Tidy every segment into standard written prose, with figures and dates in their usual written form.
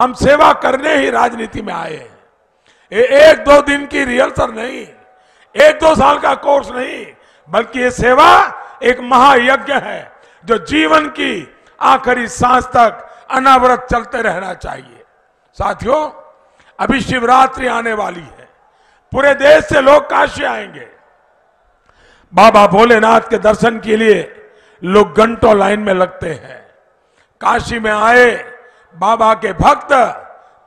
हम सेवा करने ही राजनीति में आए हैं। ये एक दो दिन की रिहर्सल नहीं, एक दो साल का कोर्स नहीं, बल्कि ये सेवा एक महायज्ञ है जो जीवन की आखिरी सांस तक अनावरत चलते रहना चाहिए। साथियों, अभी शिवरात्रि आने वाली है। पूरे देश से लोग काशी आएंगे। बाबा भोलेनाथ के दर्शन के लिए लोग घंटों लाइन में लगते हैं। काशी में आए बाबा के भक्त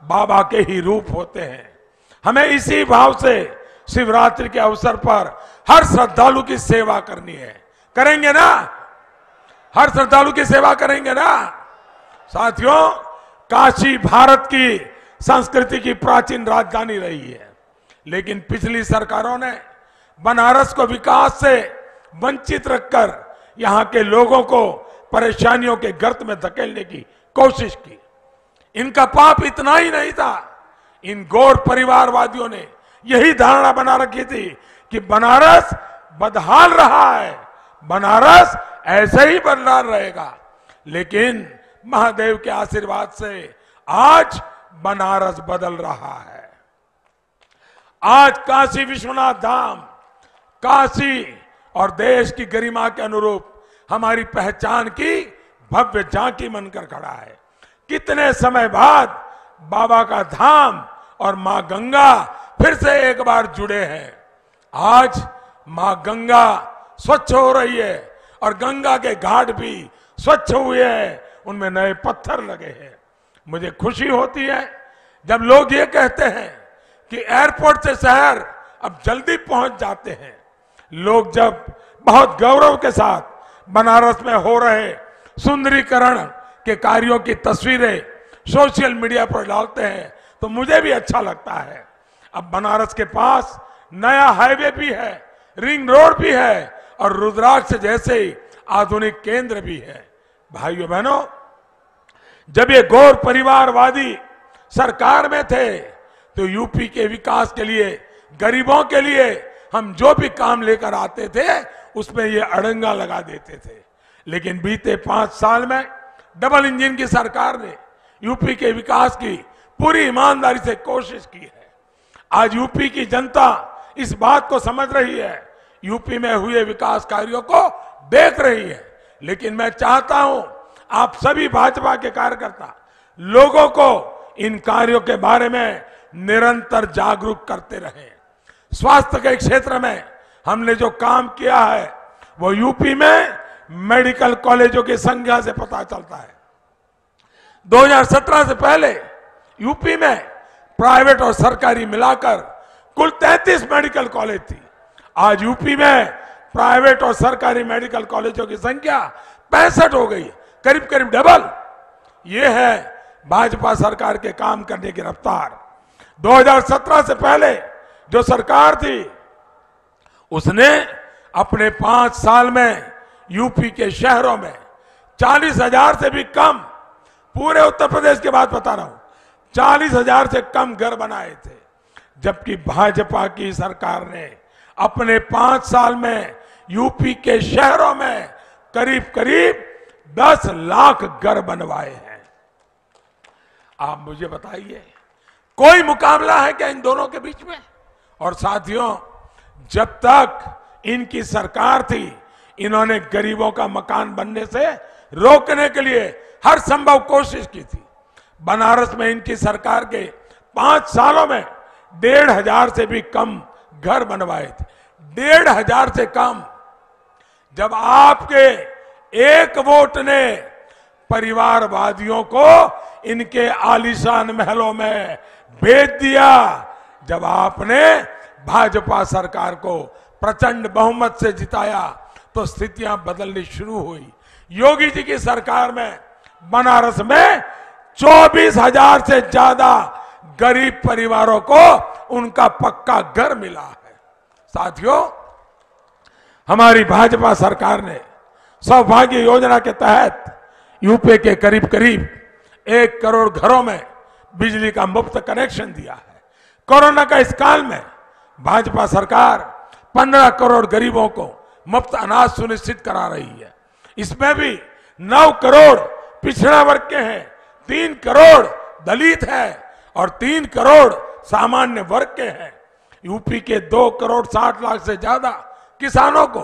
बाबा के ही रूप होते हैं। हमें इसी भाव से शिवरात्रि के अवसर पर हर श्रद्धालु की सेवा करनी है। करेंगे ना? हर श्रद्धालु की सेवा करेंगे ना? साथियों, काशी भारत की संस्कृति की प्राचीन राजधानी रही है, लेकिन पिछली सरकारों ने बनारस को विकास से वंचित रखकर यहां के लोगों को परेशानियों के गर्त में धकेलने की कोशिश की। इनका पाप इतना ही नहीं था, इन गौर परिवारवादियों ने यही धारणा बना रखी थी कि बनारस बदहाल रहा है, बनारस ऐसे ही बदहाल रहेगा। लेकिन महादेव के आशीर्वाद से आज बनारस बदल रहा है। आज काशी विश्वनाथ धाम काशी और देश की गरिमा के अनुरूप हमारी पहचान की भव्य झांकी बनकर खड़ा है। कितने समय बाद बाबा का धाम और मां गंगा फिर से एक बार जुड़े हैं। आज मां गंगा स्वच्छ हो रही है और गंगा के घाट भी स्वच्छ हुए हैं, उनमें नए पत्थर लगे हैं। मुझे खुशी होती है जब लोग ये कहते हैं कि एयरपोर्ट से शहर अब जल्दी पहुंच जाते हैं। लोग जब बहुत गौरव के साथ बनारस में हो रहे सुंदरीकरण के कार्यों की तस्वीरें सोशल मीडिया पर डालते हैं तो मुझे भी अच्छा लगता है। अब बनारस के पास नया हाईवे भी है, रिंग रोड भी है और रुद्राक्ष जैसे आधुनिक केंद्र भी है। भाइयों बहनों, जब ये गौर परिवारवादी सरकार में थे तो यूपी के विकास के लिए, गरीबों के लिए हम जो भी काम लेकर आते थे उसमें ये अड़ंगा लगा देते थे। लेकिन बीते 5 साल में डबल इंजन की सरकार ने यूपी के विकास की पूरी ईमानदारी से कोशिश की है। आज यूपी की जनता इस बात को समझ रही है, यूपी में हुए विकास कार्यों को देख रही है। लेकिन मैं चाहता हूं आप सभी भाजपा के कार्यकर्ता लोगों को इन कार्यों के बारे में निरंतर जागरूक करते रहें। स्वास्थ्य के क्षेत्र में हमने जो काम किया है वो यूपी में मेडिकल कॉलेजों की संख्या से पता चलता है। 2017 से पहले यूपी में प्राइवेट और सरकारी मिलाकर कुल 33 मेडिकल कॉलेज थी। आज यूपी में प्राइवेट और सरकारी मेडिकल कॉलेजों की संख्या 65 हो गई, करीब करीब डबल। ये है भाजपा सरकार के काम करने की रफ्तार। 2017 से पहले जो सरकार थी उसने अपने 5 साल में यूपी के शहरों में 40,000 से भी कम, पूरे उत्तर प्रदेश की बात बता रहा हूं, 40,000 से कम घर बनाए थे। जबकि भाजपा की सरकार ने अपने 5 साल में यूपी के शहरों में करीब करीब 10 लाख घर बनवाए हैं। आप मुझे बताइए, कोई मुकाबला है क्या इन दोनों के बीच में? और साथियों, जब तक इनकी सरकार थी इन्होंने गरीबों का मकान बनने से रोकने के लिए हर संभव कोशिश की थी। बनारस में इनकी सरकार के 5 सालों में 1,500 से भी कम घर बनवाए थे, 1,500 से कम। जब आपके एक वोट ने परिवारवादियों को इनके आलीशान महलों में भेज दिया, जब आपने भाजपा सरकार को प्रचंड बहुमत से जिताया तो स्थितियां बदलनी शुरू हुई। योगी जी की सरकार में बनारस में 24,000 से ज्यादा गरीब परिवारों को उनका पक्का घर मिला है। साथियों, हमारी भाजपा सरकार ने सौभाग्य योजना के तहत यूपी के करीब करीब 1 करोड़ घरों में बिजली का मुफ्त कनेक्शन दिया है। कोरोना का इस काल में भाजपा सरकार 15 करोड़ गरीबों को मुफ्त अनाज सुनिश्चित करा रही है। इसमें भी 9 करोड़ पिछड़ा वर्ग के हैं, 3 करोड़ दलित है और 3 करोड़ सामान्य वर्ग के हैं। यूपी के 2 करोड़ 60 लाख से ज्यादा किसानों को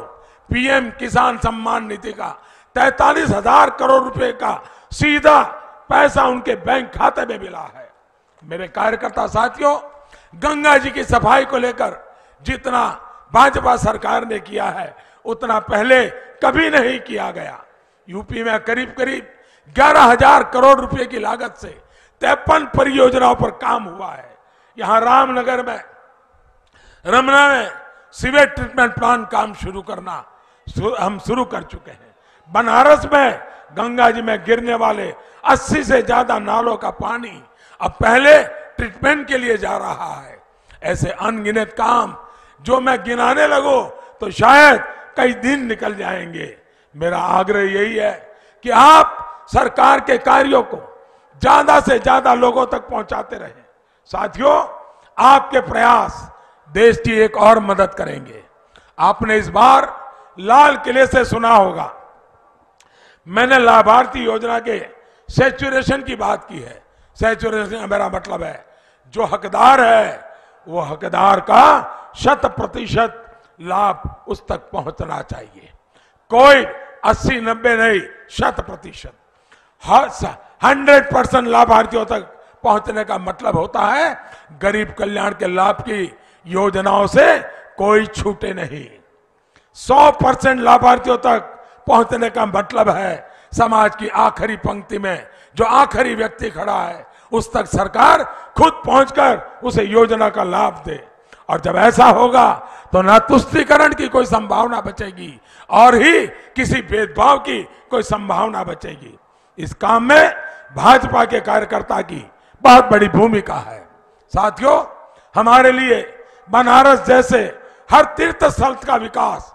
पीएम किसान सम्मान निधि का 43,000 करोड़ रुपए का सीधा पैसा उनके बैंक खाते में मिला है। मेरे कार्यकर्ता साथियों, गंगा जी की सफाई को लेकर जितना भाजपा सरकार ने किया है उतना पहले कभी नहीं किया गया। यूपी में करीब करीब 11,000 करोड़ रुपए की लागत से 53 परियोजनाओं पर काम हुआ है। यहां रामनगर में, रमना में सीवेज ट्रीटमेंट प्लांट काम शुरू करना हम शुरू कर चुके हैं। बनारस में गंगा जी में गिरने वाले 80 से ज्यादा नालों का पानी अब पहले ट्रीटमेंट के लिए जा रहा है। ऐसे अनगिनत काम जो मैं गिनाने लगूं तो शायद कई दिन निकल जाएंगे। मेरा आग्रह यही है कि आप सरकार के कार्यों को ज्यादा से ज्यादा लोगों तक पहुंचाते रहें। साथियों, आपके प्रयास देश की एक और मदद करेंगे। आपने इस बार लाल किले से सुना होगा, मैंने लाभार्थी योजना के सैचुरेशन की बात की है। सैचुरेशन मेरा मतलब है जो हकदार है वो हकदार का 100% लाभ उस तक पहुंचना चाहिए। कोई 80-90 नहीं, 100%। 100% लाभार्थियों तक पहुंचने का मतलब होता है गरीब कल्याण के लाभ की योजनाओं से कोई छूटे नहीं। 100% लाभार्थियों तक पहुंचने का मतलब है समाज की आखिरी पंक्ति में जो आखिरी व्यक्ति खड़ा है उस तक सरकार खुद पहुंचकर उसे योजना का लाभ दे। और जब ऐसा होगा तो न तुष्टीकरण की कोई संभावना बचेगी और ही किसी भेदभाव की कोई संभावना बचेगी। इस काम में भाजपा के कार्यकर्ता की बहुत बड़ी भूमिका है। साथियों, हमारे लिए बनारस जैसे हर तीर्थ स्थल का विकास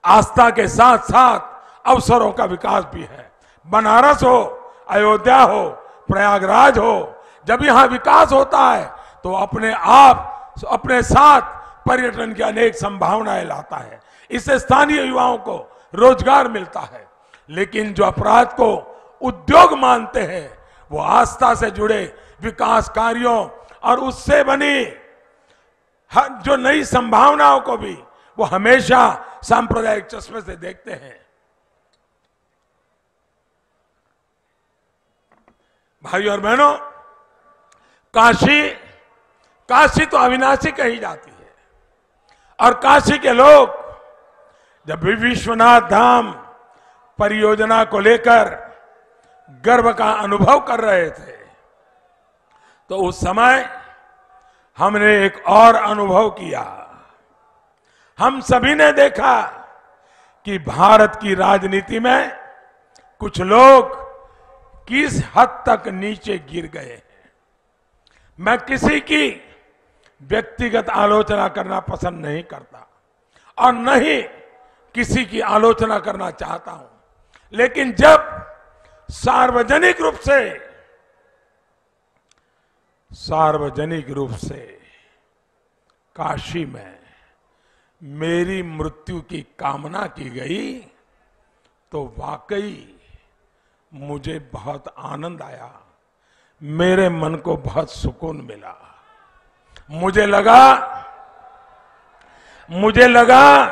आस्था के साथ साथ अवसरों का विकास भी है। बनारस हो, अयोध्या हो, प्रयागराज हो, जब यहां विकास होता है तो अपने आप अपने साथ पर्यटन की अनेक संभावनाएं लाता है। इससे स्थानीय युवाओं को रोजगार मिलता है। लेकिन जो अपराध को उद्योग मानते हैं वो आस्था से जुड़े विकास कार्यों और उससे बनी जो नई संभावनाओं को भी वो हमेशा सांप्रदायिक चश्मे से देखते हैं। भाइयों और बहनों, काशी तो अविनाशी कही जाती है और काशी के लोग जब भी विश्वनाथ धाम परियोजना को लेकर गर्व का अनुभव कर रहे थे तो उस समय हमने एक और अनुभव किया। हम सभी ने देखा कि भारत की राजनीति में कुछ लोग किस हद तक नीचे गिर गए हैं। मैं किसी की व्यक्तिगत आलोचना करना पसंद नहीं करता और न ही किसी की आलोचना करना चाहता हूं, लेकिन जब सार्वजनिक रूप से काशी में मेरी मृत्यु की कामना की गई तो वाकई मुझे बहुत आनंद आया, मेरे मन को बहुत सुकून मिला। मुझे लगा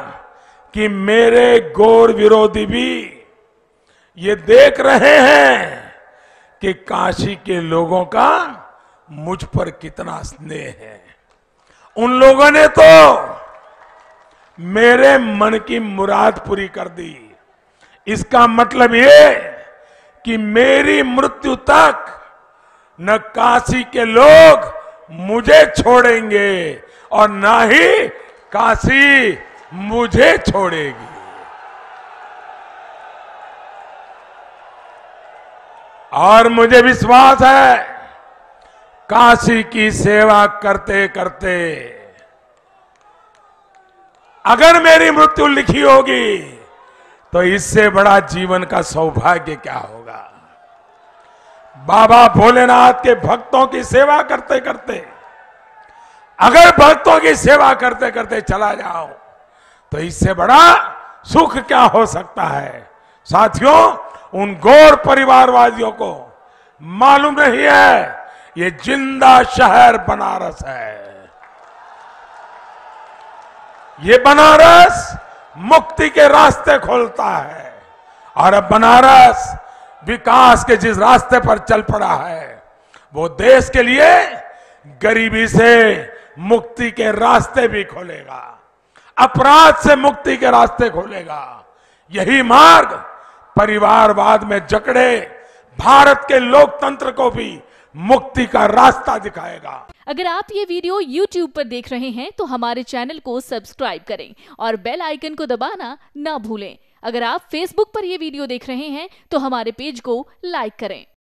कि मेरे घोर विरोधी भी ये देख रहे हैं कि काशी के लोगों का मुझ पर कितना स्नेह है। उन लोगों ने तो मेरे मन की मुराद पूरी कर दी। इसका मतलब ये कि मेरी मृत्यु तक न काशी के लोग मुझे छोड़ेंगे और न ही काशी मुझे छोड़ेगी। और मुझे विश्वास है काशी की सेवा करते करते अगर मेरी मृत्यु लिखी होगी तो इससे बड़ा जीवन का सौभाग्य क्या होगा। बाबा भोलेनाथ के भक्तों की सेवा करते करते अगर भक्तों की सेवा करते करते चला जाओ तो इससे बड़ा सुख क्या हो सकता है। साथियों, उन गौर परिवारवादियों को मालूम नहीं है, ये जिंदा शहर बनारस है। ये बनारस मुक्ति के रास्ते खोलता है और अब बनारस विकास के जिस रास्ते पर चल पड़ा है वो देश के लिए गरीबी से मुक्ति के रास्ते भी खोलेगा, अपराध से मुक्ति के रास्ते खोलेगा। यही मार्ग परिवारवाद में जकड़े भारत के लोकतंत्र को भी मुक्ति का रास्ता दिखाएगा। अगर आप ये वीडियो YouTube पर देख रहे हैं तो हमारे चैनल को सब्सक्राइब करें और बेल आइकन को दबाना ना भूलें। अगर आप Facebook पर ये वीडियो देख रहे हैं तो हमारे पेज को लाइक करें।